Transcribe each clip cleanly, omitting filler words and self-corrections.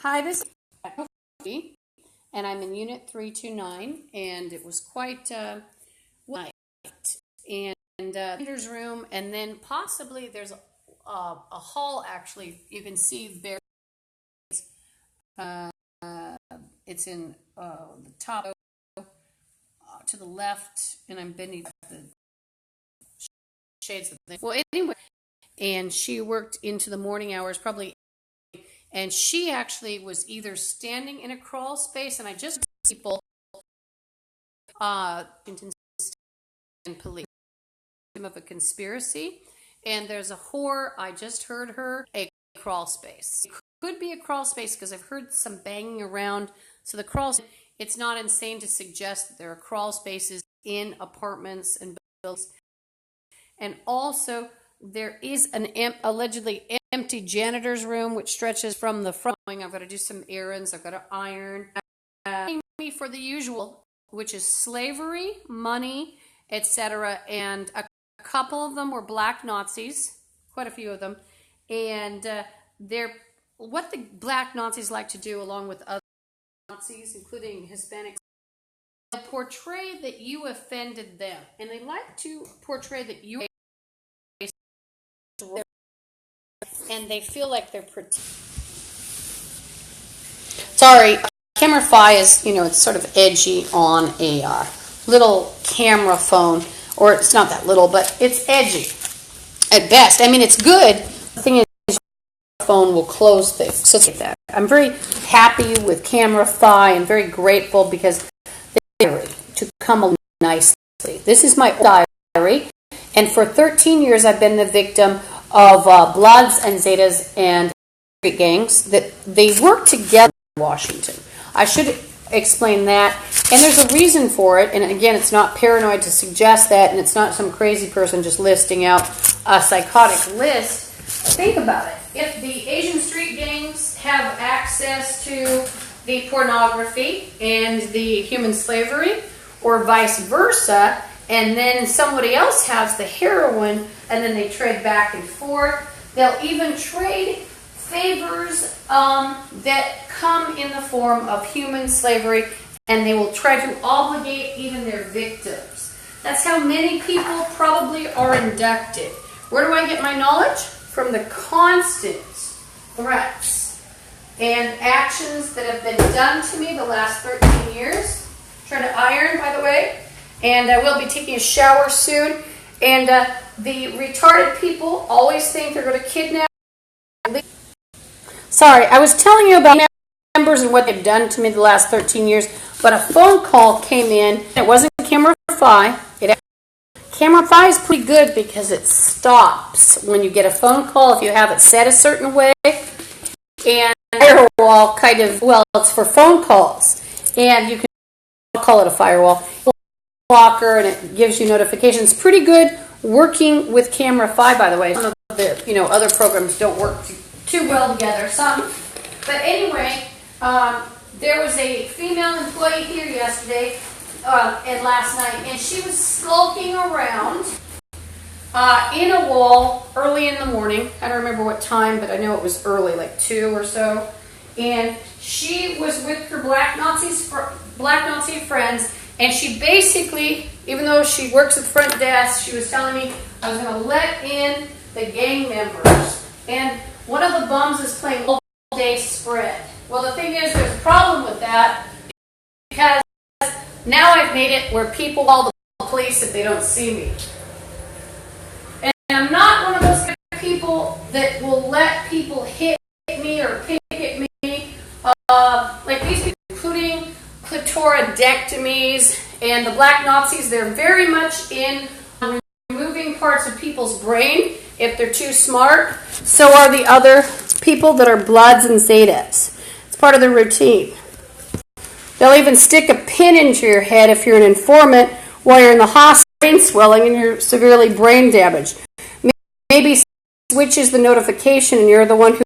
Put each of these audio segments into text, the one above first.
Hi, this is and I'm in Unit 329, and it was quite light. And visitor's room, and then possibly there's a hall. Actually, you can see there. It's in the top to the left, and I'm bending the shades of the thing. Well, anyway, and she worked into the morning hours, probably. And she actually was either standing in a crawl space, and I just people, and police of a conspiracy, and there's a whore. I just heard her a crawl space. It could be a crawl space because I've heard some banging around. So the crawl, it's not insane to suggest that there are crawl spaces in apartments and buildings, and also there is an allegedly empty janitor's room which stretches from the front. I've got to do some errands. I've got to iron. Me for the usual, which is slavery, money, etc. And a couple of them were black Nazis, quite a few of them. And they're what the black Nazis like to do, along with other Nazis, including Hispanics, they'll portray that you offended them, and they like to portray that you. And they feel like they're sorry, CameraFi is, it's sort of edgy on a little camera phone, or it's not that little, but it's edgy at best. I mean, it's good. The thing is, your phone will close things. So it's like that. I'm very happy with CameraFi and very grateful because they're to come along nicely. This is my diary, and for 13 years I've been the victim of Bloods and Zetas and gangs that they work together in Washington. I should explain that, and there's a reason for it. And again, it's not paranoid to suggest that, and it's not some crazy person just listing out a psychotic list. Think about it. If the Asian street gangs have access to the pornography and the human slavery, or vice versa, and then somebody else has the heroin, and then they trade back and forth. They'll even trade favors that come in the form of human slavery, and they will try to obligate even their victims. That's how many people probably are inducted. Where do I get my knowledge? From the constant threats and actions that have been done to me the last 13 years. Trying to iron, by the way. And I will be taking a shower soon. And the retarded people always think they're going to kidnap. Sorry, I was telling you about members and what they've done to me the last 13 years. But a phone call came in. It wasn't CameraFi. CameraFi is pretty good because it stops when you get a phone call if you have it set a certain way. And firewall kind of, it's for phone calls. And you can call it a firewall. Blocker, and it gives you notifications. Pretty good working with CameraFi, by the way. Some of the other programs don't work too well together. Some, but anyway, there was a female employee here yesterday and last night, and she was skulking around in a wall early in the morning. I don't remember what time, but I know it was early, like 2 or so. And she was with her black Nazi friends. And she basically, even though she works at the front desk, she was telling me I was going to let in the gang members. And one of the bums is playing all-day spread. Well, the thing is, there's a problem with that because now I've made it where people call the police if they don't see me. And I'm not one of those people that will let people hit me or picket me. Like these people, including clitoridectomies, and the black Nazis, they're very much in removing parts of people's brain if they're too smart. So are the other people that are Bloods and Zetas. It's part of their routine. They'll even stick a pin into your head if you're an informant while you're in the hospital, brain swelling, and you're severely brain damaged. Maybe switches the notification and you're the one who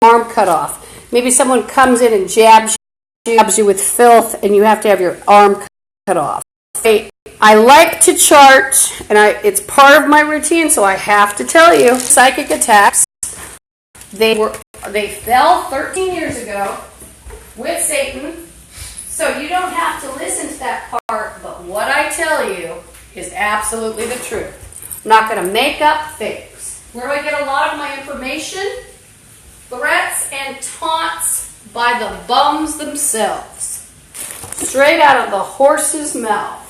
arm cut off. Maybe someone comes in and jabs you with filth, and you have to have your arm cut off. I like to chart, and it's part of my routine, so I have to tell you, psychic attacks. They fell 13 years ago. with Satan. So you don't have to listen to that part, but what I tell you is absolutely the truth. I'm not going to make up things. Where do I get a lot of my information? Threats and taunts by the bums themselves. Straight out of the horse's mouth.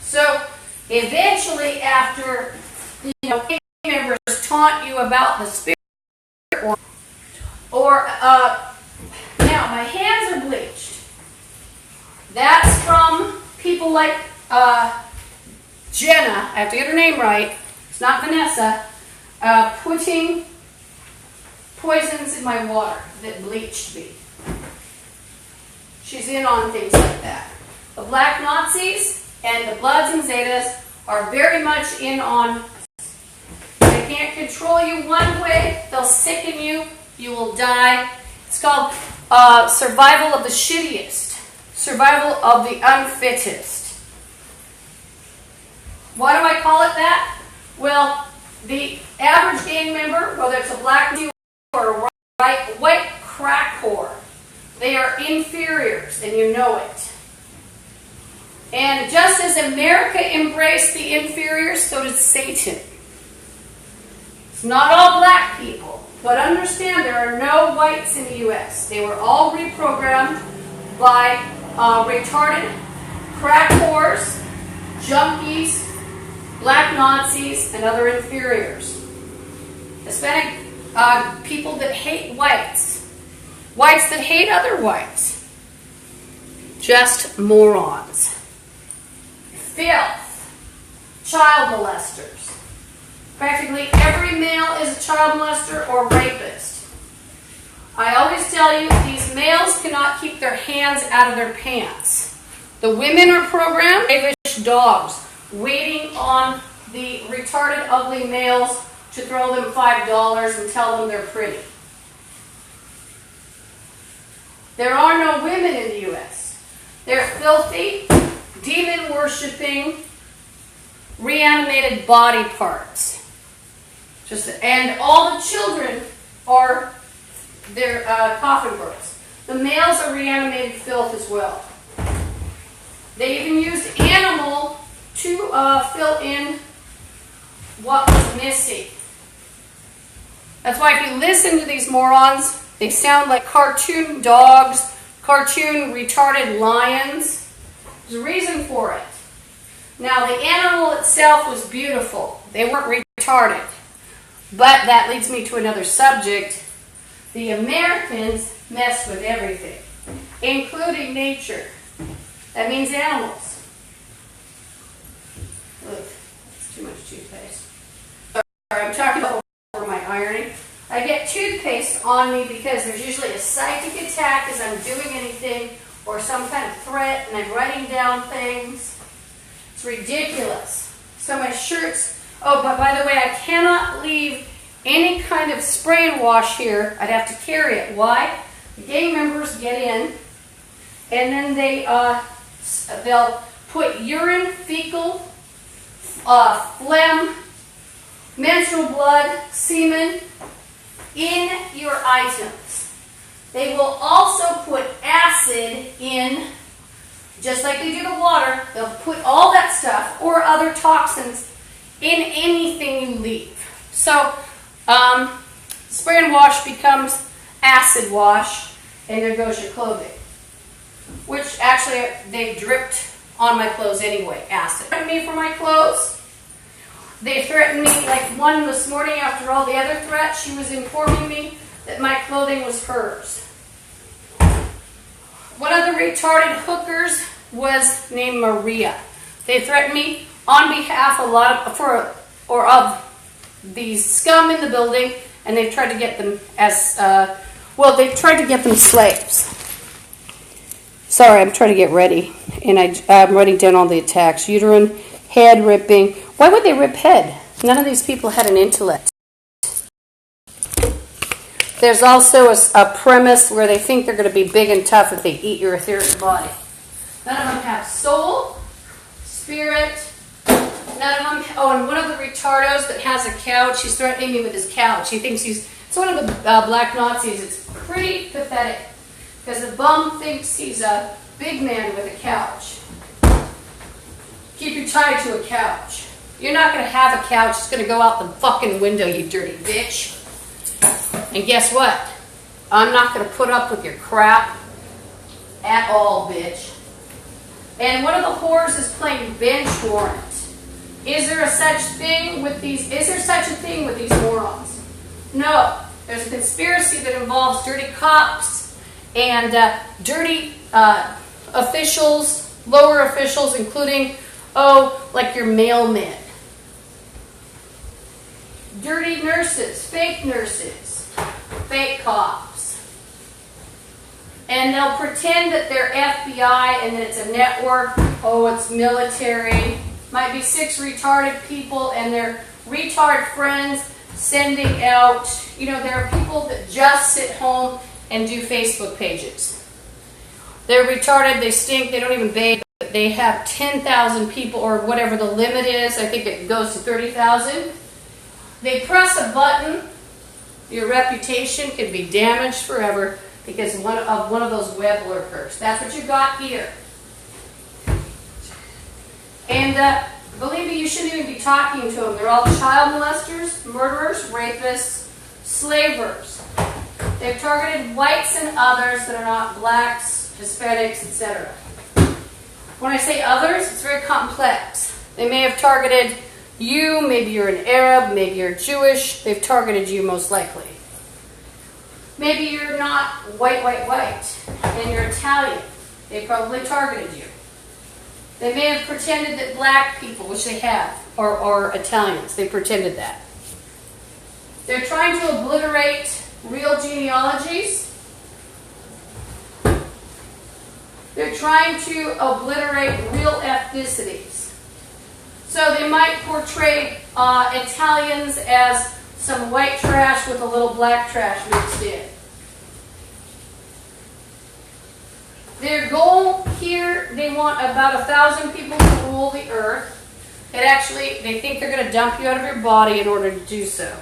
So eventually after, gang members taunt you about the spirit, or now my hands are bleached. That's from people like Jenna, I have to get her name right, it's not Vanessa, putting poisons in my water that bleached me. She's in on things like that. The Black Nazis and the Bloods and Zetas are very much in on. They can't control you one way, they'll sicken you, you will die. It's called survival of the shittiest. Survival of the unfittest. Why do I call it that? Well, the average gang member, whether it's a black or a white crack whore, they are inferiors, and you know it. And just as America embraced the inferiors, so did Satan. It's not all black people, but understand there are no whites in the U.S. They were all reprogrammed by retarded crack whores, junkies, black Nazis, and other inferiors. Hispanic people that hate whites. Whites that hate other whites. Just morons. Filth. Child molesters. Practically every male is a child molester or rapist. I always tell you, these males cannot keep their hands out of their pants. The women are programmed, ravish dogs, waiting on the retarded, ugly males to throw them $5 and tell them they're pretty. There are no women in the U.S. They're filthy, demon-worshipping, reanimated body parts. And all the children are their coffin girls. The males are reanimated filth as well. They even used animal to fill in what was missing. That's why if you listen to these morons, they sound like cartoon dogs, cartoon retarded lions. There's a reason for it. Now, the animal itself was beautiful. They weren't retarded. But that leads me to another subject. The Americans mess with everything, including nature. That means animals. Look, that's too much toothpaste. Sorry, I'm talking about over my ironing. I get toothpaste on me because there's usually a psychic attack as I'm doing anything or some kind of threat and I'm writing down things. It's ridiculous. So my shirts, oh, but by the way, I cannot leave any kind of spray and wash here. I'd have to carry it. Why? The gang members get in and then they'll put urine, fecal, phlegm, menstrual blood, semen in your items. They will also put acid in, just like they do the water. They'll put all that stuff or other toxins in anything you leave. So spray and wash becomes acid wash, and there goes your clothing. Which actually they dripped on my clothes anyway, acid. They threatened me for my clothes. They threatened me, like one this morning after all the other threats, she was informing me that my clothing was hers. One of the retarded hookers was named Maria. They threatened me on behalf of these scum in the building, and they've tried to get them as, they've tried to get them slaves. Sorry, I'm trying to get ready, and I'm writing down all the attacks. Uterine, head ripping. Why would they rip head? None of these people had an intellect. There's also a premise where they think they're going to be big and tough if they eat your etheric body. None of them have soul, spirit. None of them. Oh, and one of the retardos that has a couch, he's threatening me with his couch. He thinks it's one of the black Nazis. It's pretty pathetic. Because a bum thinks he's a big man with a couch. Keep you tied to a couch. You're not going to have a couch. It's going to go out the fucking window, you dirty bitch. And guess what? I'm not going to put up with your crap at all, bitch. And one of the whores is playing bench warrant. Is there such a thing with these morons? No. There's a conspiracy that involves dirty cops and dirty officials, lower officials, including, like your mailmen. Dirty nurses, fake cops. And they'll pretend that they're FBI and that it's a network. It's military. Might be 6 retarded people and their retard friends sending out, there are people that just sit home and do Facebook pages. They're retarded, they stink, they don't even bathe, but they have 10,000 people or whatever the limit is. I think it goes to 30,000. They press a button, your reputation can be damaged forever because of one of those web lurkers. That's what you got here. And believe me, you shouldn't even be talking to them. They're all child molesters, murderers, rapists, slavers. They've targeted whites and others that are not blacks, Hispanics, etc. When I say others, it's very complex. They may have targeted you, maybe you're an Arab, maybe you're Jewish. They've targeted you most likely. Maybe you're not white, and you're Italian. They probably targeted you. They may have pretended that black people, which they have, are Italians. They pretended that. They're trying to obliterate real genealogies. They're trying to obliterate real ethnicities. So they might portray Italians as some white trash with a little black trash mixed in. Their goal here, they want about 1,000 people to rule the earth. They think they're going to dump you out of your body in order to do so.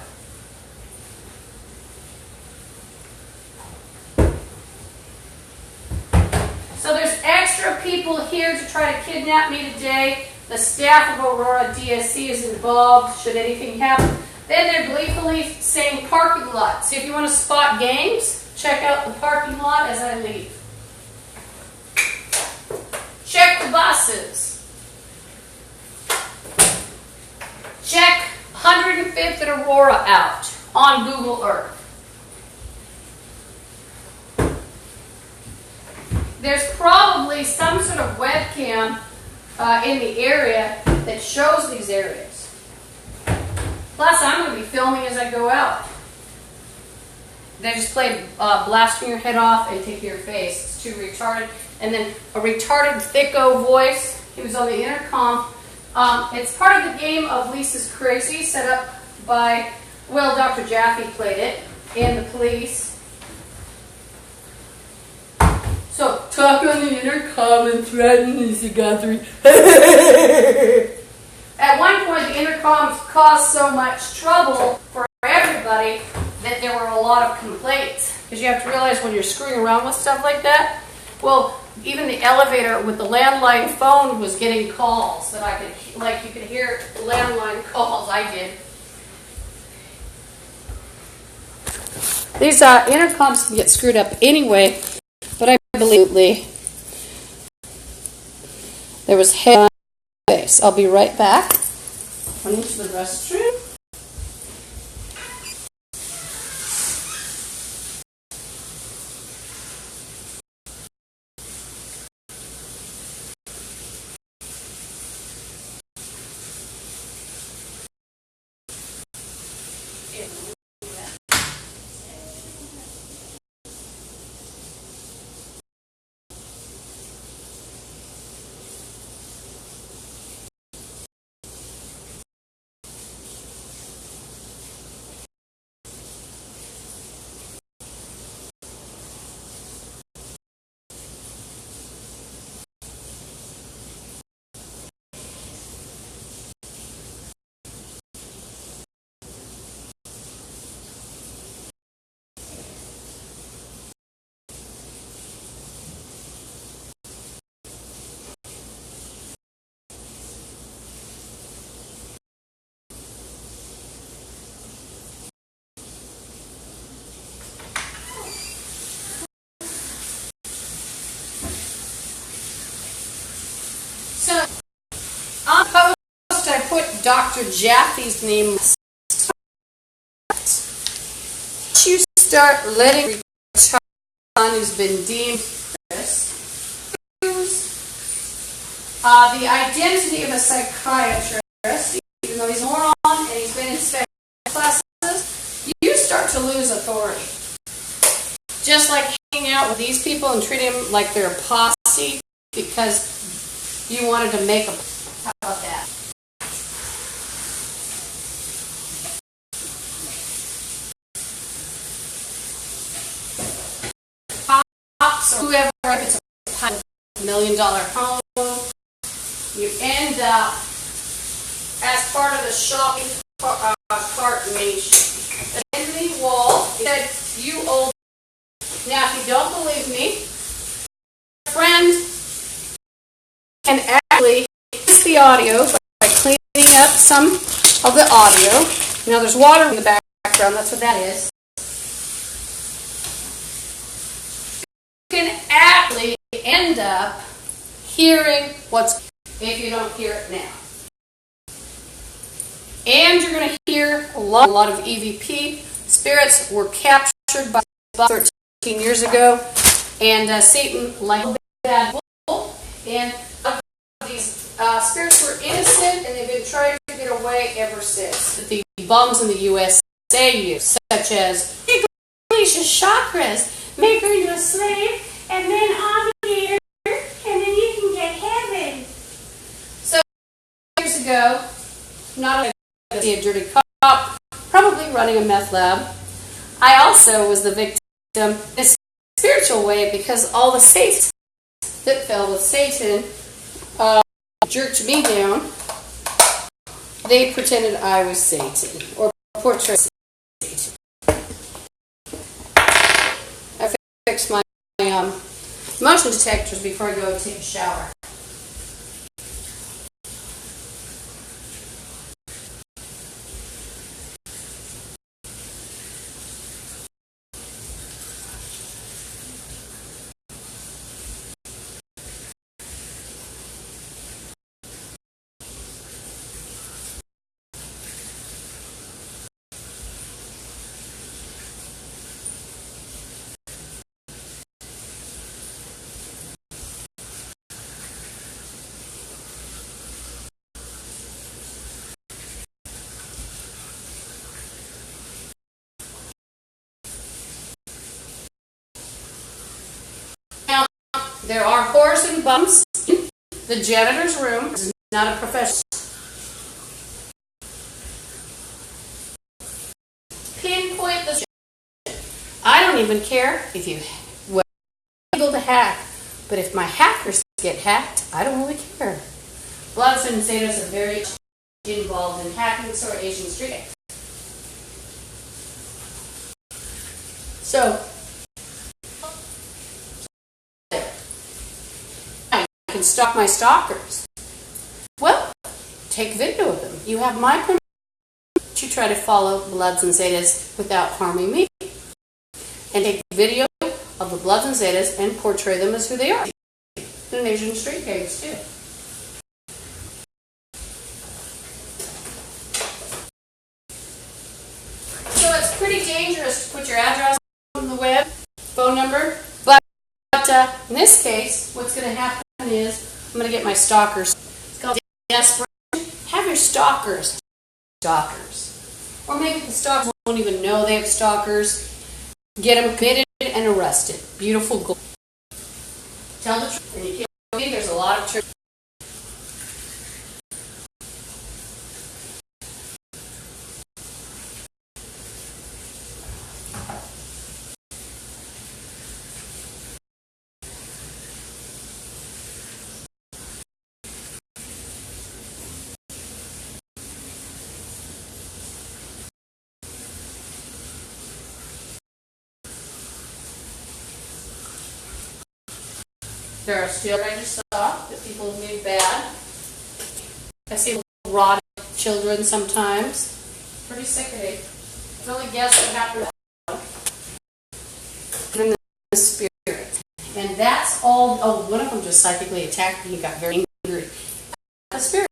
So there's extra people here to try to kidnap me today. The staff of Aurora DSC is involved should anything happen. Then they're gleefully saying parking lot. See, if you want to spot gangs, check out the parking lot as I leave. Check the buses. Check 105th and Aurora out on Google Earth. There's probably some sort of webcam in the area that shows these areas. Plus, I'm going to be filming as I go out. They just played blasting your head off and taking your face. It's too retarded. And then a retarded thicko voice. He was on the intercom. It's part of the game of Lisa's Crazy, set up by, Dr. Jaffe played it, and the police. So, talk on the intercom and threaten Lisa Guthrie. At one point, the intercoms caused so much trouble for everybody that there were a lot of complaints. Because you have to realize when you're screwing around with stuff like that, even the elevator with the landline phone was getting calls that I could, you could hear landline calls. I did. These intercoms can get screwed up anyway, but I believe there was head on my face. I'll be right back. Run into the restroom. Dr. Jaffe's name. You start letting someone who's been deemed the identity of a psychiatrist, even though he's a moron and he's been in special classes, you start to lose authority. Just like hanging out with these people and treating them like they're a posse because you wanted to make a... How about that? Cops or whoever, if it's a $1 million home, you end up as part of the shopping cart nation. At the end of the wall, it said, you old... Now, if you don't believe me, friend can actually fix the audio by cleaning up some of the audio. Now, there's water in the background. That's what that is. You can actually end up hearing what's... if you don't hear it now. And you're going to hear a lot of EVP. Spirits were captured by 13 years ago, and Satan liked a bad bull, and these spirits were innocent, and they've been trying to get away ever since. The bums in the USA use, such as unleash your chakras, make her into a slave, and then obligate her, and then you can get heaven. So years ago, not only was he a dirty cop, probably running a meth lab, I also was the victim in a spiritual way, because all the Satans that fell with Satan jerked me down. They pretended I was Satan, or portrayed Satan. I fixed my motion detectors before I go take a shower. There are whores and bums in the janitor's room. This is not a professional. Pinpoint the shit. I don't even care if you were able to hack, but if my hackers get hacked, I don't really care. Bloods and Zetas are very involved in hacking, so are Asian street. So, can stalk my stalkers. Well, take video of them. You have my permission to try to follow Bloods and Zetas without harming me. And take video of the Bloods and Zetas and portray them as who they are. In Asian street gangs too. So it's pretty dangerous to put your address on the web, phone number, but in this case, what's going to happen is I'm going to get my stalkers. It's called desperation. Have your stalkers. Or maybe the stalkers won't even know they have stalkers. Get them committed and arrested. Beautiful goal. Tell the truth. And you can't believe there's a lot of truth. There are still, I just saw that people move bad. I see rotted children sometimes. Pretty sickening. Really guess what happened in the spirit. And that's all. Oh, one of them just psychically attacked me. He got very angry. The spirit,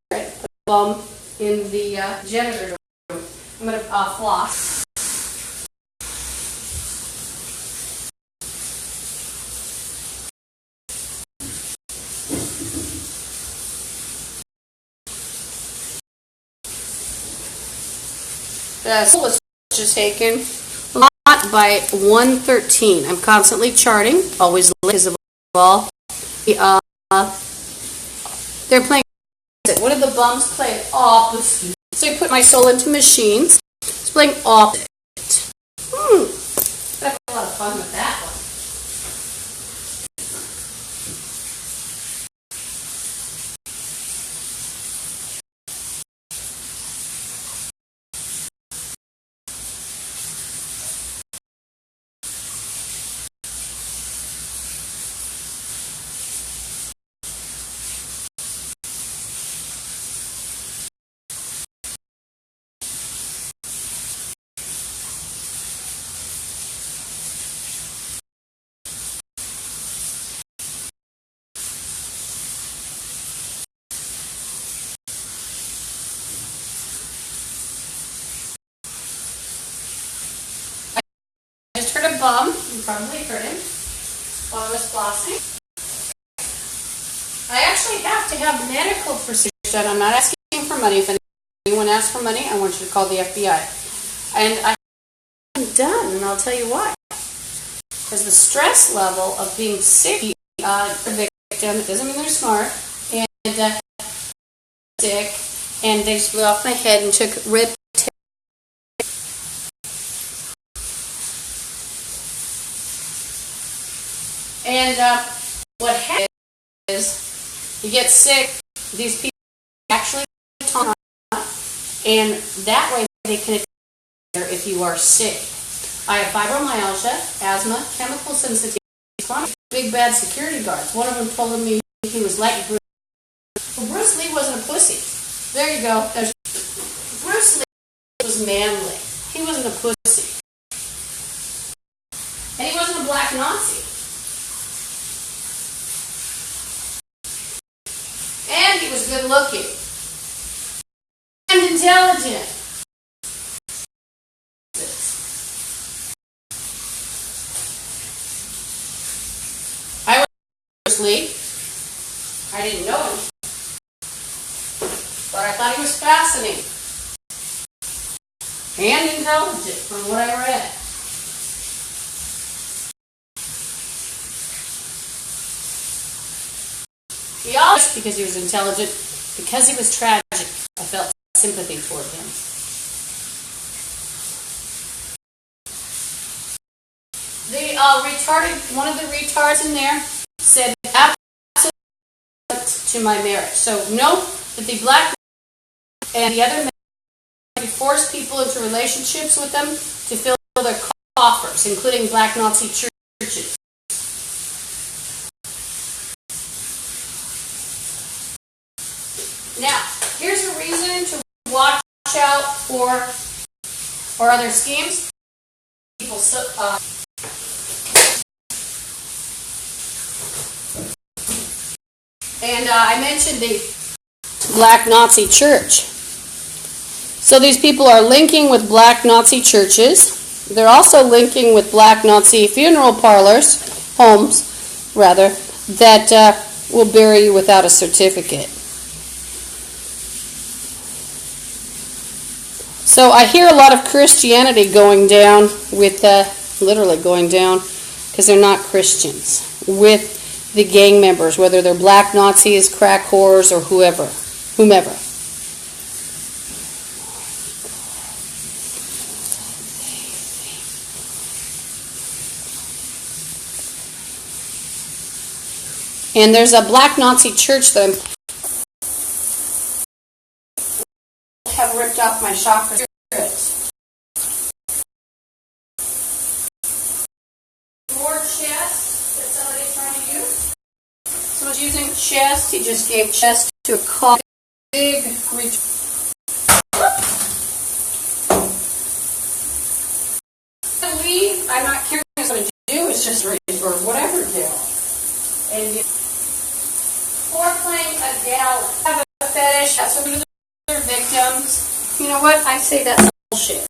in the janitor room. I'm going to floss. The soul was just taken by 113. I'm constantly charting, always visible. They're playing opposite. What did the bums play? Opposite. So I put my soul into machines. It's playing opposite. I had a lot of fun with that one. I just heard a bum. You probably heard him while I was flossing. I actually have to have medical procedures done. I'm not asking for money. If anyone asks for money, I want you to call the FBI. And I haven't done, and I'll tell you why. Because the stress level of being sick, the victim, it doesn't mean they're smart, and sick, and they just blew off my head and took red. And what happens is you get sick, these people actually talk, and that way they can attend if you are sick. I have fibromyalgia, asthma, chemical sensitivity, big bad security guards. One of them told me he was like Bruce. Well, Bruce Lee wasn't a pussy. There you go. Bruce Lee was manly. He wasn't a pussy. And he wasn't a black Nazi. And he was good looking. And intelligent. I was Bruce Lee. I didn't know him. But I thought he was fascinating. And intelligent from what I read. He also, because he was intelligent, because he was tragic, I felt sympathy toward him. One of the retards in there said, absolutely to my marriage. So note that the black and the other men force people into relationships with them to fill their coffers, including black Nazi churches. Now, here's a reason to watch out for other schemes. People, and I mentioned the black Nazi church. So these people are linking with black Nazi churches. They're also linking with black Nazi funeral parlors, homes, rather, that will bury you without a certificate. So I hear a lot of Christianity going down with, literally going down, because they're not Christians, with the gang members, whether they're black Nazis, crack whores, or whomever. And there's a black Nazi church that I have ripped off my chakra spirits. More chest that somebody's trying to use. Someone's using chest. He just gave chest to a coffee. Big reach. I'm not curious what to do. It's just or whatever do. And you, or playing a gallon. Have a fetish. That's what the victim. I say that's bullshit.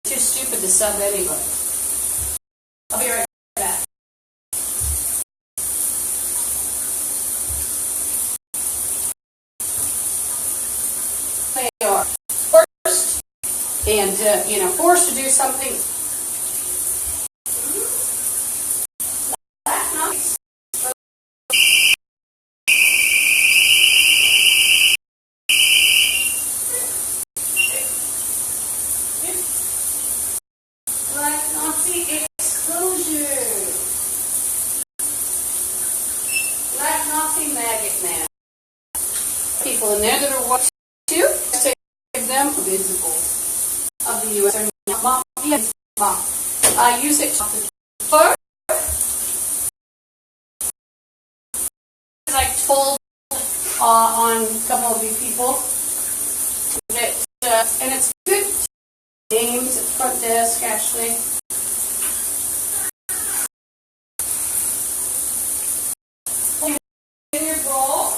Too stupid to sub anybody. I'll be right back. They are forced and, forced to do something. That's nice. Black Nazi exposure. Black Nazi maggot man. People in there that are watching too, to give them visible of the U.S. Army Mafia. I use it for. As I told on a couple of you people that, and it's good names at front desk actually. In your bowl.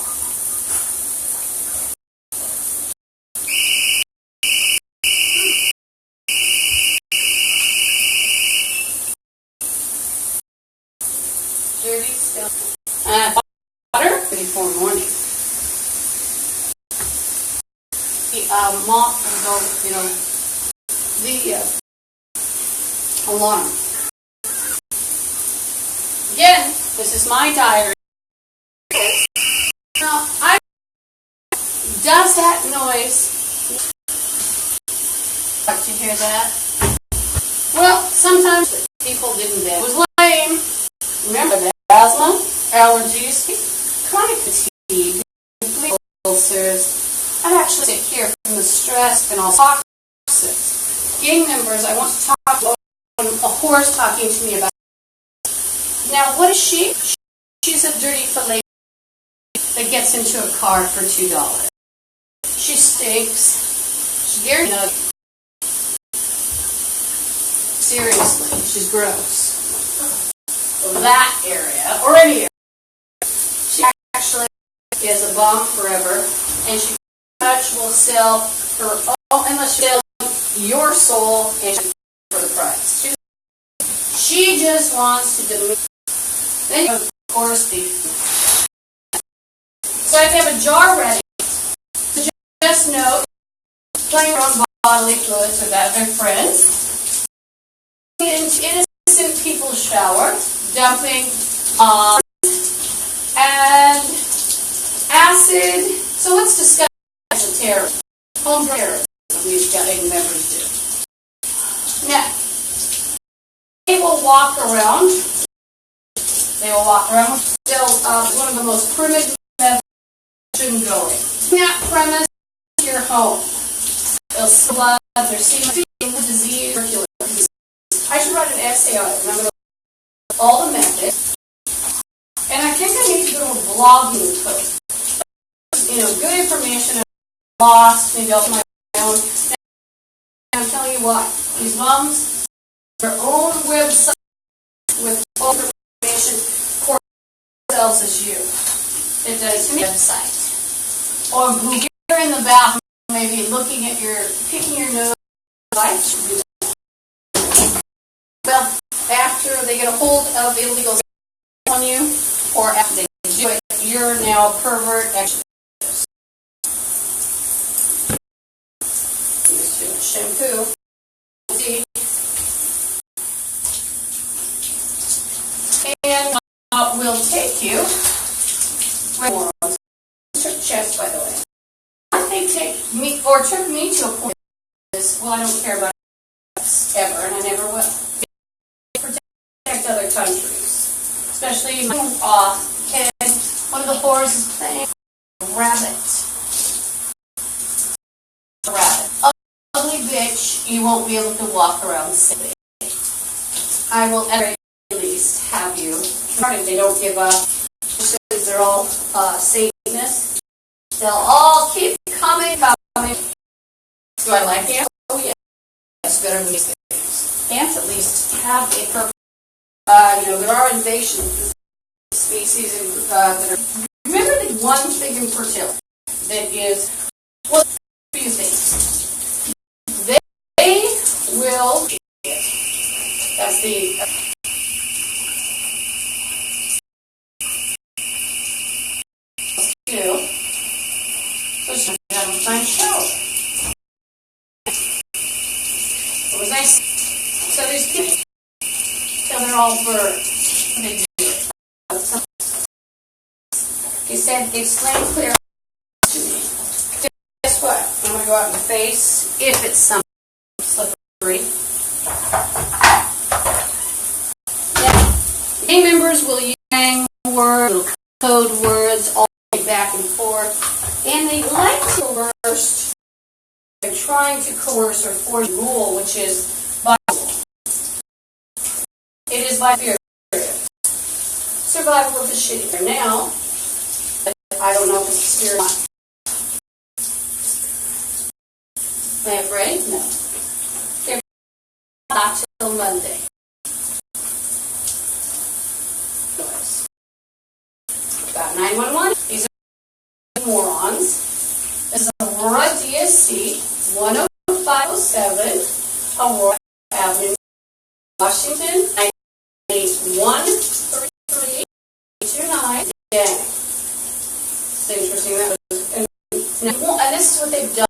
Dirty stuff. Water before morning. The mop will go, the alarm. Again, this is my diary. Now, does that noise? Like to hear that? Well, sometimes people didn't. It was lame. Remember that asthma, allergies, chronic fatigue, ulcers. I'm actually sick here from the stress and all toxins. Gang members, I want to talk about a horse talking to me about. Now, what is she? She's a dirty fillet that gets into a car for $2. She stinks. She's very nutty. Seriously, she's gross. That area, or any area. She actually is a bomb forever, and she pretty much will sell her own, unless she sells your soul and for the price. She just wants to delete. Then you, of course, so I have to have a jar ready. So just know, playing around bodily fluids with other friends, into innocent people's shower, dumping and acid. So let's discuss the terrorism, home terrorism these gang members do. Now, they will walk around. Still, one of the most primitive methods shouldn't go in. That premise, your home. They'll blood, they're seeing disease, tuberculosis. I should write an essay on it. Remember all the methods. And I think I need to go to a blogging post. Good information I'm lost, maybe I'll my own. And I'm telling you what, these moms, their own website with all the information for themselves as you. It does to me website. Or you're in the bathroom, maybe looking at picking your nose. Well, after they get a hold of illegal on you, or after they do it, you're now a pervert. Here's too much shampoo. See? And we'll take you. Chest, by the way. I think took me to a point. Well, I don't care about it ever, and I never will. Protect other countries, especially off. And one of the whores is playing a rabbit. A rabbit. Ugly bitch. You won't be able to walk around safely. I will at least have you. They don't give up. They're all Satanists. They'll all keep coming. Do I like ants? Oh yeah. It's better than these things. Ants at least have a purpose. There are invasions of species that are. Remember the one thing in fertility that is, well, a few things. That's the do. So just have a fine show. It was nice. So these people, so they're all birds. They do it. He said, explain clearly to me. Guess what? I'm going to go out in the face if it's something slippery. Now, gang members will use gang words, little code words, all back and forth, and they like to coerce. They're trying to coerce or force rule, which is by rule. It is by fear. Survival of the shitty. Now, I don't know if it's a spirit or not. Am I afraid? No. They're not till Monday. Got 911. These are morons. This is Aurora DSC 10507, Aurora Avenue, Washington, 9813329. Dang. It's interesting. That was, and this is what they've done.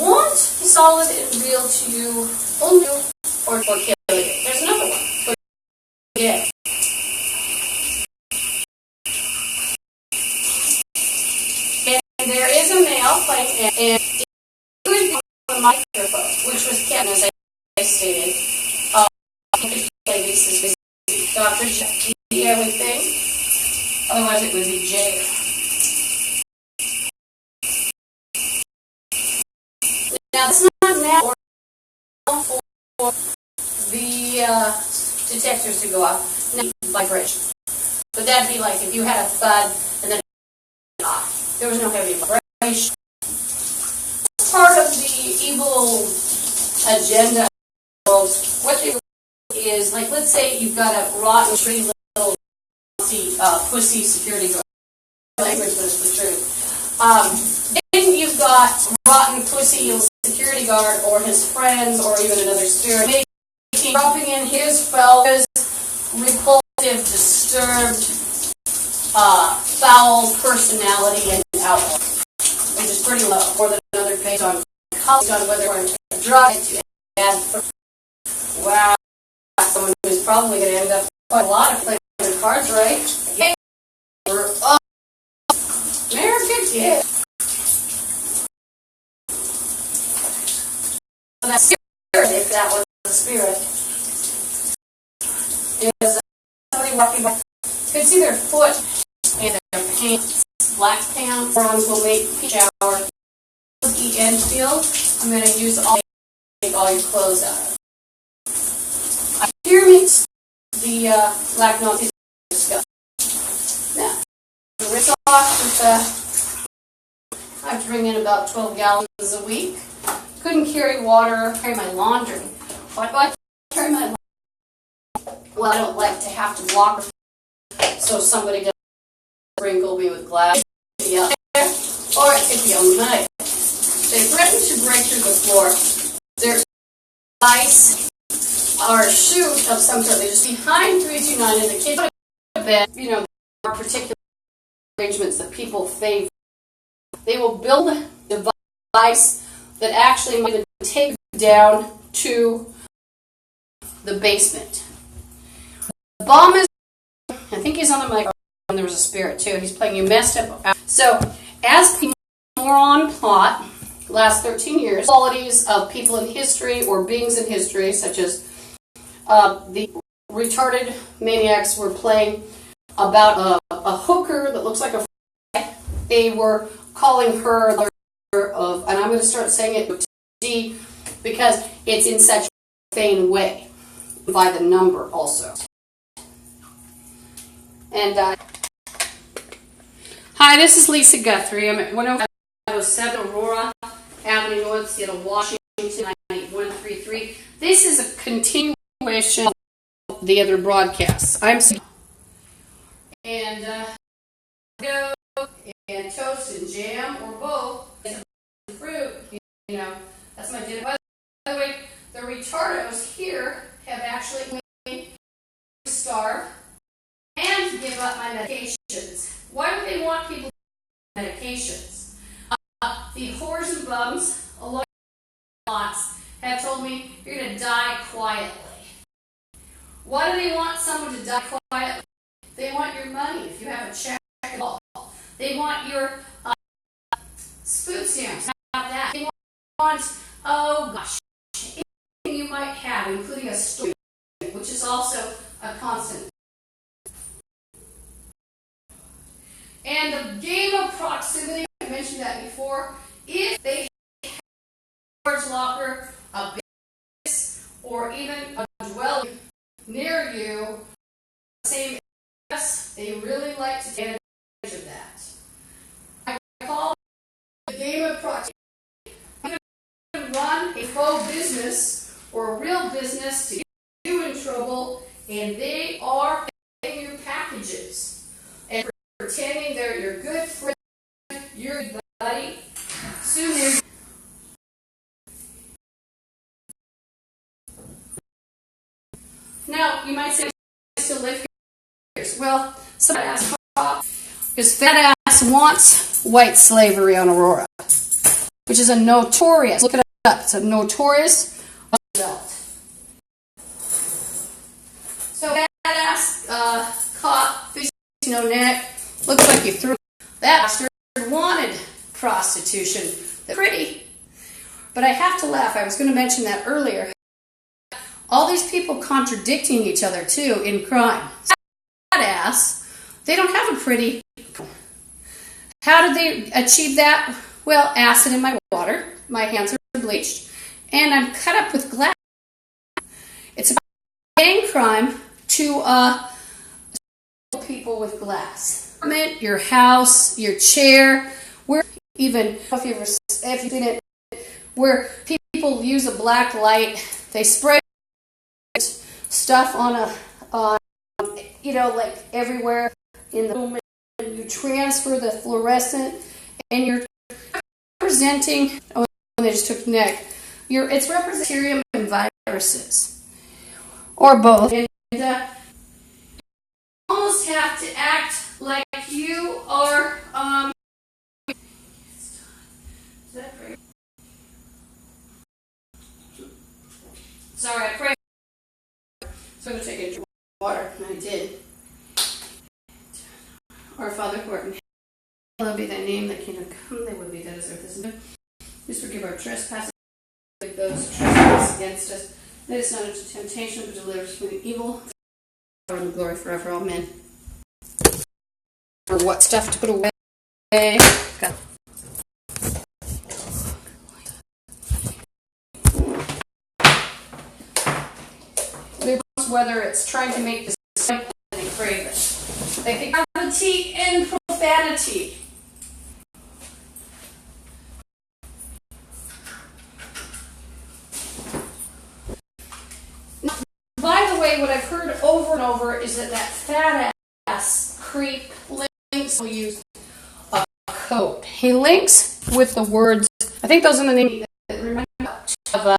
Want solid and real to you, only or kill you. There's another one. Yeah. There is a male playing, and even on the microphone, which was kept, as I stated, Dr. J, everything. Otherwise, it would be jail. Now, it's not now for the detectors to go off. No vibration. But that'd be like if you had a thud and then there was no heavy vibration. Part of the evil agenda of what they is, like, let's say you've got a rotten, pretty little pussy security guard. Language, but it's the truth. Then you've got rotten pussy security guard or his friends or even another spirit dropping in his fellows, repulsive, disturbed, foul personality and outlook, which is pretty low, more than another page on college on whether we're a drug to add. Wow, someone who's probably going to end up quite a lot of playing the cards, right? Yeah. America, yeah. So that spirit, if that was the spirit, is somebody walking by. You can see their foot and their pants, black pants. Morons will make shower. The end field. I'm going to use take all your clothes out of. Here meets the black nose discuss. Now, the wrist off with I have to bring in about 12 gallons a week. Couldn't carry water, carry my laundry. Why do I carry my laundry? Well, I don't like to have to walk so somebody doesn't sprinkle me with glass. Yeah. Or it could be on mud. They threaten to break through the floor. There's ice or chute of some sort. They're just behind 329 and the kids go to bed. You know, there are particular arrangements that people favor. They will build a device that actually might even take you down to the basement. The bomb is, I think he's on the microphone. There was a spirit too. He's playing you messed up. So, as the moron plot, last 13 years, qualities of people in history or beings in history, such as the retarded maniacs were playing about a hooker that looks like a fly. They were calling her of, and I'm going to start saying it with D because it's in such a vain way, by the number also. And hi, this is Lisa Guthrie. I'm at 10507 Aurora Avenue, North Seattle, Washington, 98133. This is a continuation of the other broadcasts. I'm and go and toast and jam or both. Fruit, you know, that's my dinner. By the way, the retardos here have actually have told me you're going to die quietly. Why do they want someone to die quietly? They want your money if you have a check at all. They want your food stamps, not that. They want, oh gosh, anything you might have, including a story, which is also a constant. And the game of proximity, I mentioned that before, if they have a storage locker, a business, or even a dwelling near you, same address, they really like to take advantage of that. I call it the game of proximity. You can run a faux business or a real business to get you in trouble, and they are getting your packages and pretending they're your good friend, your buddy. Soon they're now, you might say, I still live here. Well, some ass because fat ass wants white slavery on Aurora, which is a notorious, look it up, it's a notorious result. So fat ass caught, fish no neck, looks like you threw that bastard wanted prostitution. They're pretty. But I have to laugh, I was going to mention that earlier. All these people contradicting each other, too, in crime. Ass, they don't have a pretty. How did they achieve that? Well, acid in my water. My hands are bleached. And I'm cut up with glass. It's a gang crime to people with glass. Your house, your chair, where even, if you've seen it, where people use a black light, they spray stuff on like everywhere in the room, and you transfer the fluorescent, and you're representing, they just took neck, it's representing bacteria and viruses, or both, and you almost have to act like you are, sorry, I prayed. So I'm going to take a drink of water, and I did. Our Father who art in heaven, hallowed be thy name, thy kingdom come, thy will be done as earth is in heaven. Please forgive our trespasses, like those who trespass against us. Lead us not into temptation, but deliver us from the evil. Power and glory forever, amen. Or what stuff to put away. God. Whether it's trying to make this simple and they crave it. They think gravity and profanity. Now, by the way, what I've heard over and over is that fat ass creep links will use a code. He links with the words, I think those are the names that remind me of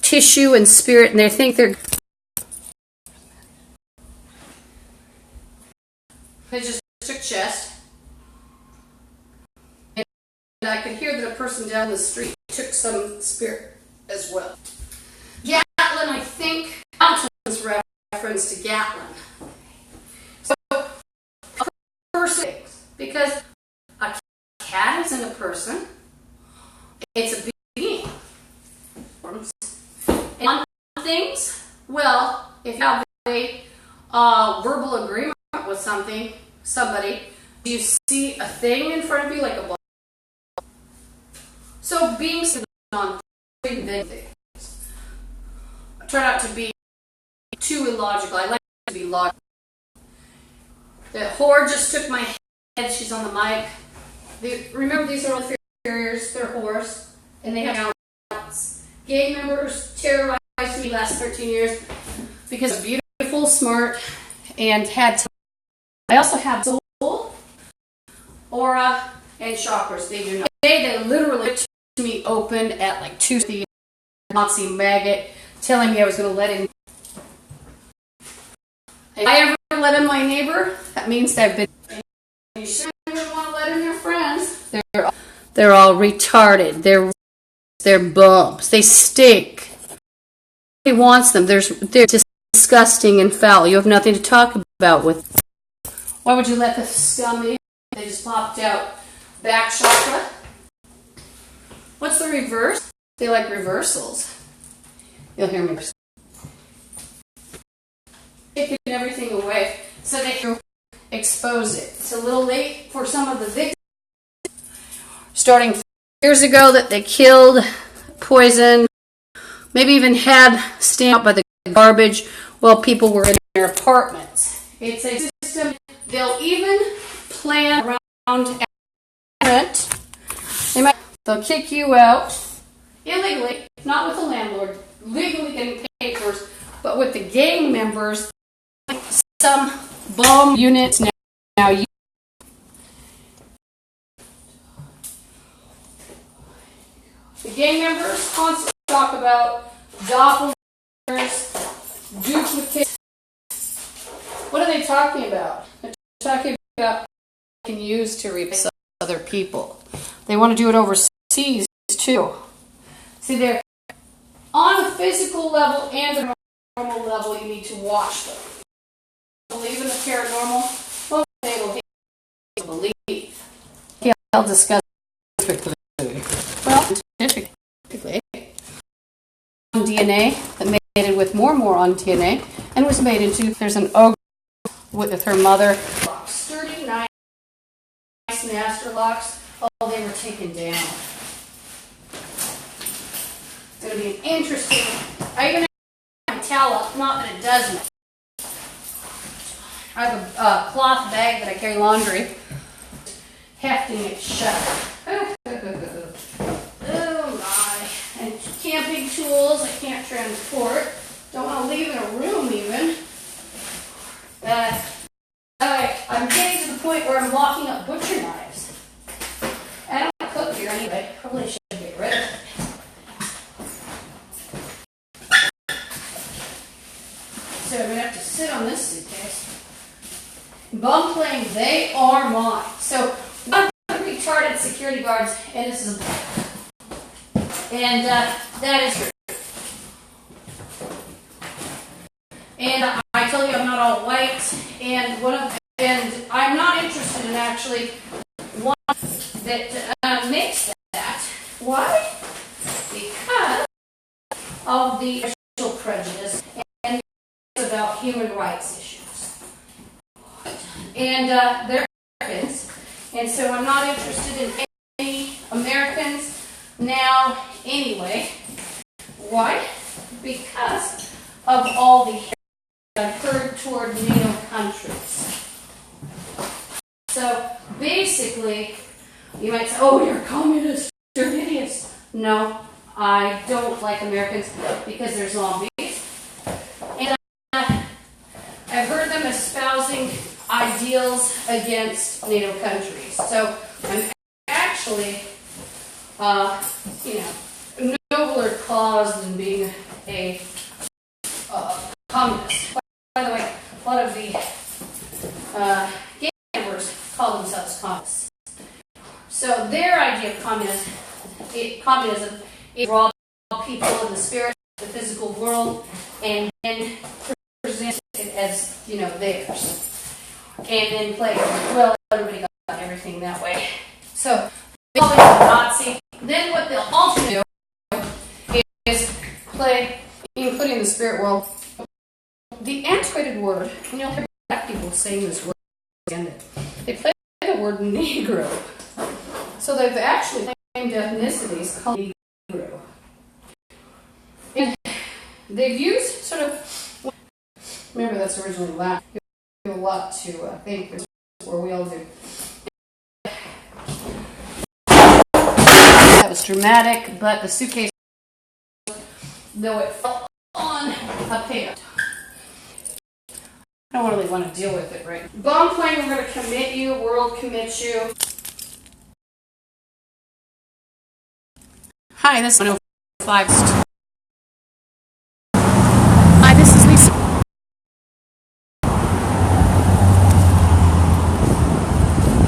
tissue and spirit, and they think they're They just took chest, and I could hear that a person down the street took some spirit as well. Gatlin, I think, Mountain's reference to Gatlin. So, a person, because a cat isn't a person, it's a being. And on things, well, if you have a verbal agreement with somebody, do you see a thing in front of you like a ball? So being on things turn out to be too illogical. I like to be logical. The whore just took my head. She's on the mic. Remember, these are all carriers. They're whores, and they have talents. Gang members terrorized me the last 13 years because I'm beautiful, smart, and had time. I also have soul, aura, and chakras. They do not. They literally looked to me open at like 2:30, Nazi maggot, telling me I was going to let in. If I ever let in my neighbor, that means I've been. You sure wouldn't want to let in your friends. They're all retarded. They're They're bumps. They stink. Nobody wants them. They're disgusting and foul. You have nothing to talk about with. Why would you let the scummy? They just popped out back chakra. What's the reverse? They like reversals. You'll hear me. Taking everything away so they expose it. It's a little late for some of the victims. Starting years ago that they killed, poisoned, maybe even had stamped by the garbage while people were in their apartments. It's a system. They'll even plan around rent. They'll kick you out illegally, not with the landlord, legally getting papers, but with the gang members. Some bomb units now you. The gang members constantly talk about doppelgangers, duplicates. What are they talking about? They're talking about can use to replace other people. They want to do it overseas too. See, they're on a physical level and a normal level. You need to watch them. Believe in the paranormal. Well, they will believe. Okay, I'll discuss quickly. Well, scientifically, DNA that made it with more on DNA and was made into. There's an ogre with her mother. Sturdy, nice master locks. Oh, they were taken down. It's going to be an interesting. I even have a towel, not that it doesn't. I have a cloth bag that I carry laundry, hefting it shut. Oh my. And camping tools I can't transport. Don't want to leave in a room even. I'm getting to the point where I'm locking up butcher knives. I don't cook here anyway. Probably should get rid of it. So I'm going to have to sit on this suitcase. Bum playing, they are mine. So one of the retarded security guards, and this is a and that is true. And I tell you, I'm not all white, and I'm not interested in actually one that makes that. Why? Because of the racial prejudice and about human rights issues. And they're Americans, and so I'm not interested in any Americans now anyway. Why? Because of all the hate I've heard toward NATO countries. So basically, you might say, oh, you're communists, you're idiots. No, I don't like Americans because they're zombies. And I've heard them espousing ideals against NATO countries. So I'm actually, nobler cause than being a communist. By the way, a lot of the gang members call themselves communists. So their idea of communism is rob people in the spirit, the physical world, and then present it as, theirs. And then play, well, everybody got everything that way. So they call it a Nazi. Then what they'll also do is play, including the spirit world, the antiquated word, and you'll hear black people saying this word again. They play the word Negro. So they've actually claimed ethnicities called Negro. And they've used sort of, remember that's originally Latin. You have a lot to think, where we all do. That was dramatic, but the suitcase, though it fell on a pavement. I don't really want to deal with it right now. Bomb plane, we're going to commit you, world commit you. Hi, this is 105. Hi, this is Lisa.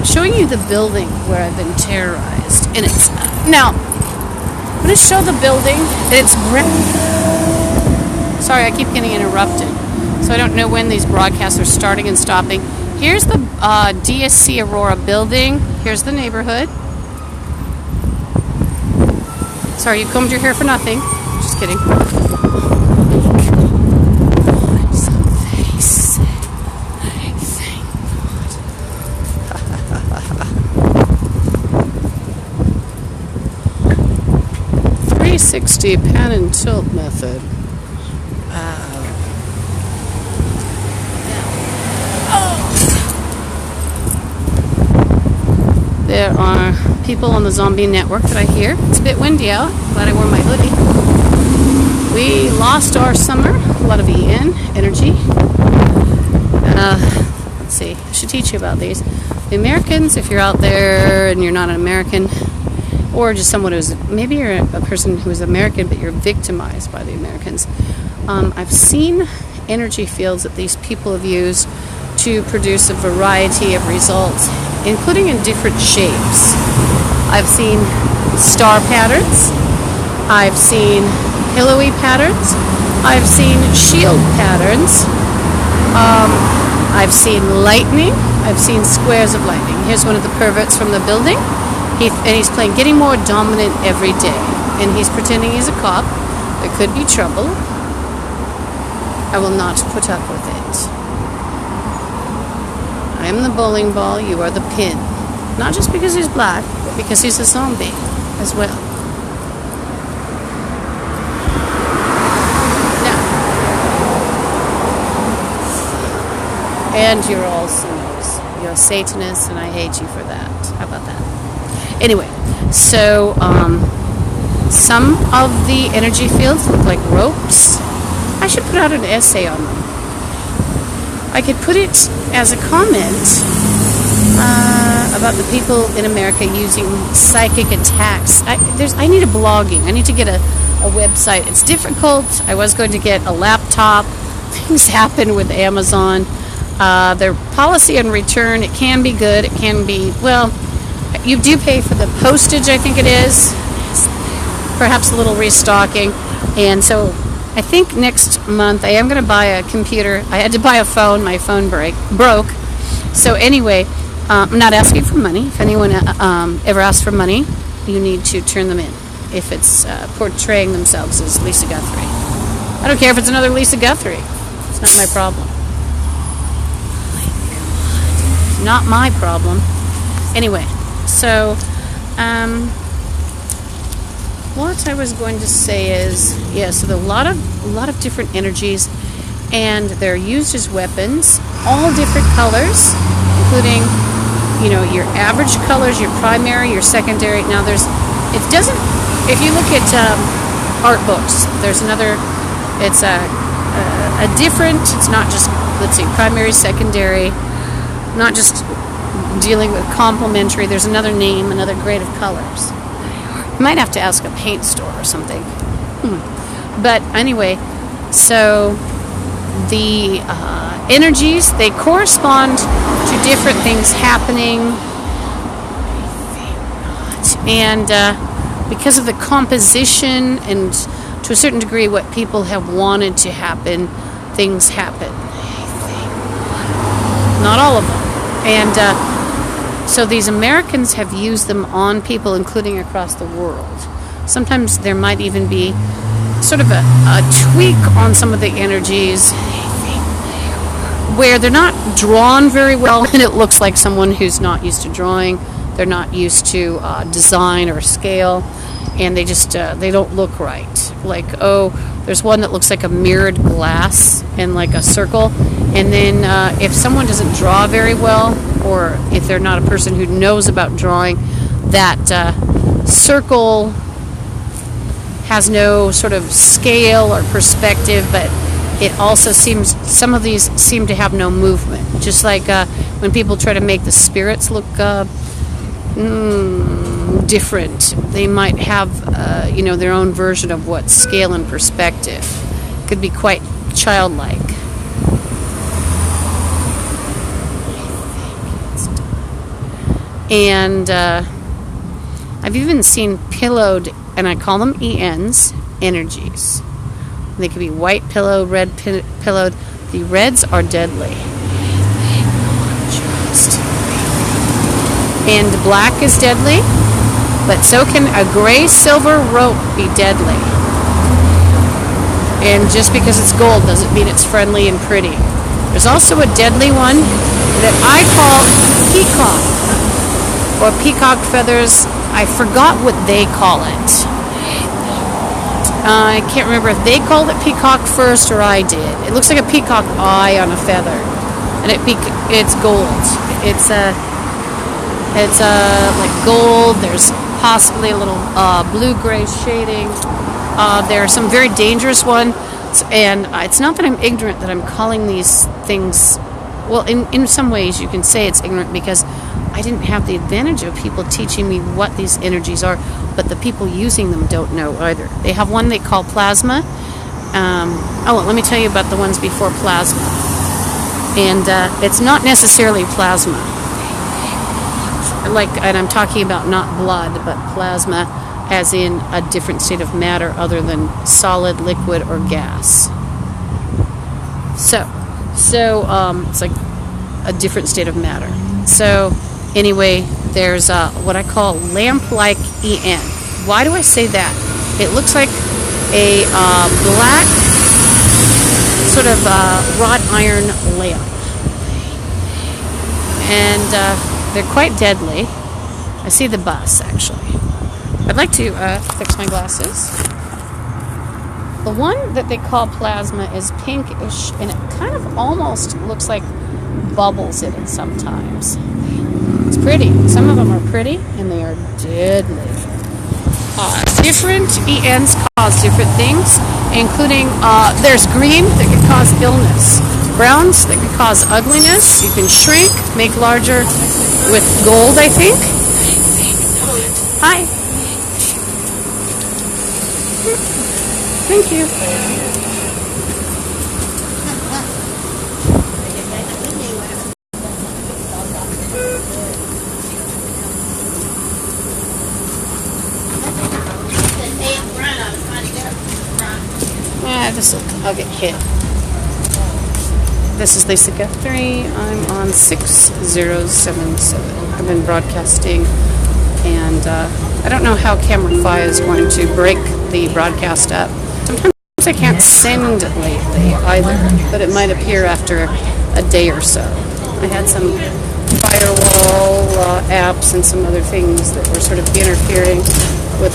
Showing you the building where I've been terrorized. And it's now, I'm going to show the building. It's sorry, I keep getting interrupted, so I don't know when these broadcasts are starting and stopping. Here's the DSC Aurora building. Here's the neighborhood. Sorry, you combed your hair for nothing. Just kidding. .360 pan and tilt method. There are people on the zombie network that I hear. It's a bit windy out. Glad I wore my hoodie. We lost our summer. A lot of EN energy. Let's see. I should teach you about these. The Americans, if you're out there and you're not an American, or just someone who's, maybe you're a person who is American but you're victimized by the Americans. I've seen energy fields that these people have used to produce a variety of results, including in different shapes. I've seen star patterns, I've seen pillowy patterns, I've seen shield patterns, I've seen lightning, I've seen squares of lightning. Here's one of the perverts from the building. And he's playing getting more dominant every day. And he's pretending he's a cop. There could be trouble. I will not put up with it. I am the bowling ball, you are the pin. Not just because he's black, but because he's a zombie as well. Now. And you're all sinners. You're Satanists, and I hate you for that. How about that? Anyway, so some of the energy fields look like ropes. I should put out an essay on them. I could put it as a comment about the people in America using psychic attacks. I need a blogging. I need to get a website. It's difficult. I was going to get a laptop. Things happen with Amazon. Their policy on return, it can be good. It can be, well, you do pay for the postage, I think it is. Perhaps a little restocking. And so I think next month I am going to buy a computer. I had to buy a phone. My phone broke. So anyway, I'm not asking for money. If anyone ever asks for money, you need to turn them in. If it's portraying themselves as Lisa Guthrie. I don't care if it's another Lisa Guthrie. It's not my problem. Not my problem. Anyway. So, what I was going to say is, so there are a lot of different energies, and they're used as weapons, all different colors, including, your average colors, your primary, your secondary. Now, if you look at art books, there's another, it's a different, it's not just, let's see, primary, secondary, not just dealing with complementary. There's another name, another grade of colors. You might have to ask a paint store or something. But anyway, so the energies, they correspond to different things happening. And because of the composition and to a certain degree what people have wanted to happen, things happen. Not all of them. And so these Americans have used them on people, including across the world. Sometimes there might even be sort of a tweak on some of the energies where they're not drawn very well, and it looks like someone who's not used to drawing. They're not used to design or scale, and they just they don't look right. Like, there's one that looks like a mirrored glass and like a circle, and then if someone doesn't draw very well, or if they're not a person who knows about drawing, that circle has no sort of scale or perspective, but it also seems, some of these seem to have no movement. Just like when people try to make the spirits look different, they might have their own version of what scale and perspective. Could be quite childlike. And I've even seen pillowed and I call them ENs, energies. They could be white pillowed, red pillowed. The reds are deadly. And black is deadly, but so can a gray silver rope be deadly. And just because it's gold doesn't mean it's friendly and pretty. There's also a deadly one that I call peacock, or peacock feathers. I forgot what they call it. I can't remember if they called it peacock first or I did. It looks like a peacock eye on a feather, and it's gold. It's like gold. There's possibly a little blue-gray shading. There are some very dangerous ones, and it's not that I'm ignorant that I'm calling these things. Well, in some ways you can say it's ignorant because I didn't have the advantage of people teaching me what these energies are, but the people using them don't know either. They have one they call plasma. Let me tell you about the ones before plasma. And it's not necessarily plasma. And I'm talking about not blood, but plasma as in a different state of matter other than solid, liquid, or gas. So it's like a different state of matter. So anyway, there's what I call lamp-like EN. Why do I say that? It looks like a black sort of wrought iron lamp. And they're quite deadly. I see the bus, actually. I'd like to fix my glasses. The one that they call plasma is pinkish, and it kind of almost looks like bubbles in it sometimes. It's pretty. Some of them are pretty, and they are deadly. Different ENs cause different things, including there's green that can cause illness, browns that can cause ugliness. You can shrink, make larger with gold, I think. Hi. Thank you. I'll get hit. This is Lisa Guthrie. I'm on 6077. I've been broadcasting, and I don't know how CameraFi is going to break the broadcast up. Sometimes I can't send lately either, but it might appear after a day or so. I had some firewall apps and some other things that were sort of interfering with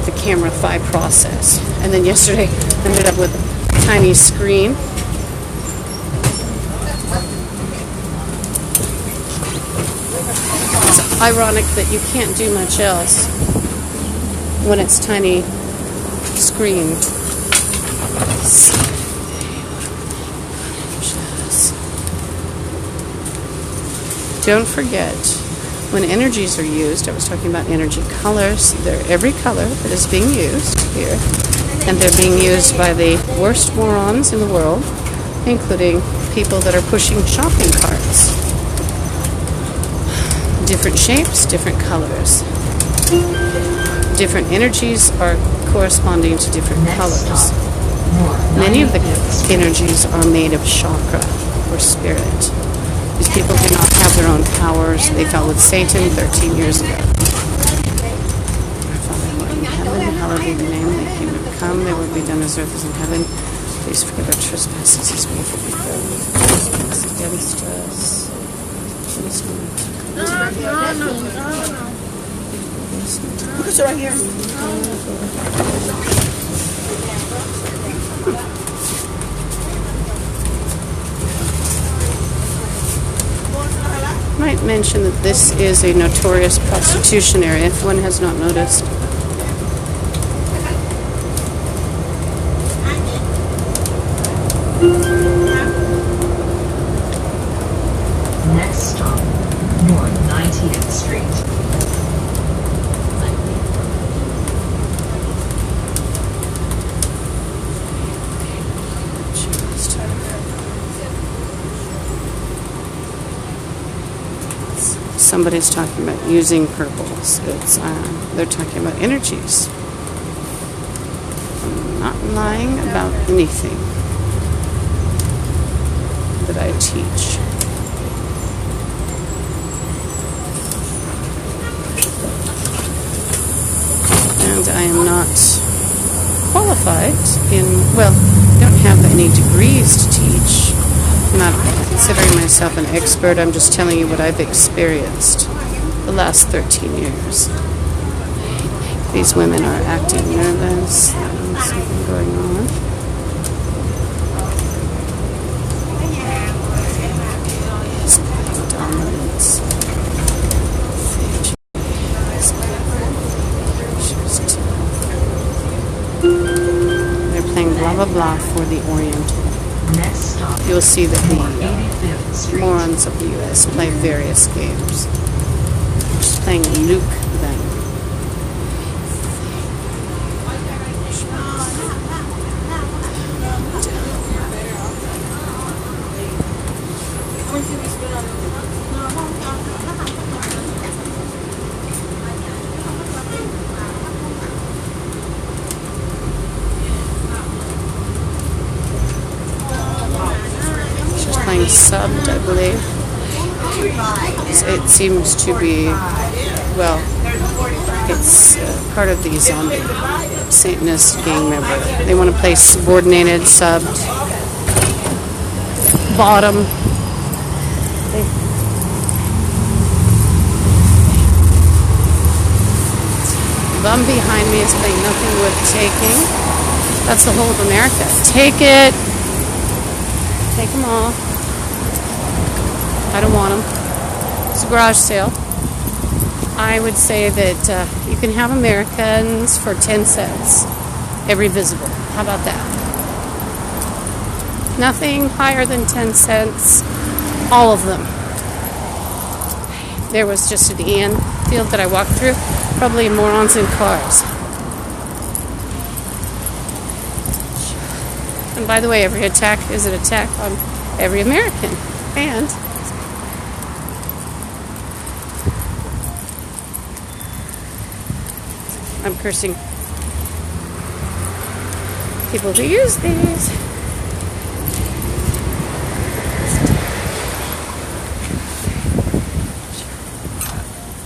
the CameraFi process. And then yesterday I ended up with a tiny screen. It's ironic that you can't do much else when it's tiny screen. Don't forget, when energies are used, I was talking about energy colors, they're every color that is being used here, and they're being used by the worst morons in the world, including people that are pushing shopping carts. Different shapes, different colors. Different energies are corresponding to different colors. Many of the energies are made of chakra or spirit. These people do not have their own powers. They fell with Satan 13 years ago. Our Father who art in heaven, hallowed be the name. Thy kingdom come, thy will be done as earth as in heaven. Please forgive our trespasses as we forgive those against us. No. Look at right here. Might mention that this is a notorious prostitution area, if one has not noticed. Next stop, North 90th Street. Somebody's talking about using purples. They're talking about energies. I'm not lying about anything that I teach. And I am not qualified in, well, I don't have any degrees to teach. I'm not considering myself an expert. I'm just telling you what I've experienced the last 13 years. These women are acting nervous. There's something going on. Dominance. They're playing blah blah blah for the Oriental. Next stop, You'll see that the 85th Street. morons of the U.S. play various games. Just playing Luke then. Playing subbed, I believe. It seems to be, well, it's part of the zombie Satanist gang member. They want to play subordinated, subbed, bottom. The bum behind me is playing nothing worth taking. That's the whole of America. Take it. Take them all. I don't want them. It's a garage sale. I would say that you can have Americans for 10 cents every visible. How about that? Nothing higher than 10 cents. All of them. There was just an Ian field that I walked through. Probably morons in cars. And by the way, every attack is an attack on every American. And I'm cursing people who use these.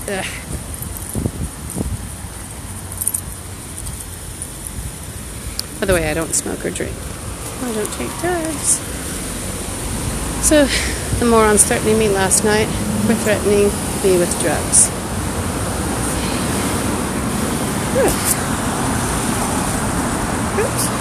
Ugh. By the way, I don't smoke or drink. I don't take drugs. So, the morons threatening me last night were threatening me with drugs. Oops.